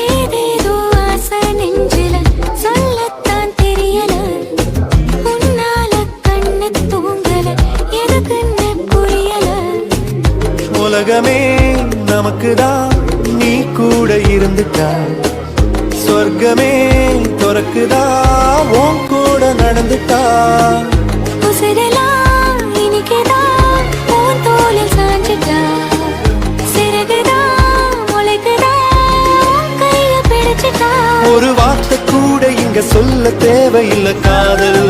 ஏதேதோ ஆசை நெஞ்சில சொல்லத்தான் தெரியல உன்னால கண்ணு தூங்கல எதுக்குன்னு புரியல உலகமே நமக்குதான் நீ கூட இருந்துட்டா சொர்க்கமே துறக்குதா உன் கூட நடந்துட்டா உசிரெல்லாம் இனிக்குதான் உன் தோளில் சாஞ்சிட்டா சிறகுதான் முளைக்குதா உன் கைய பிடிச்சிட்டா ஒரு வார்த்தை கூட இங்க சொல்ல தேவையில்லை காதல்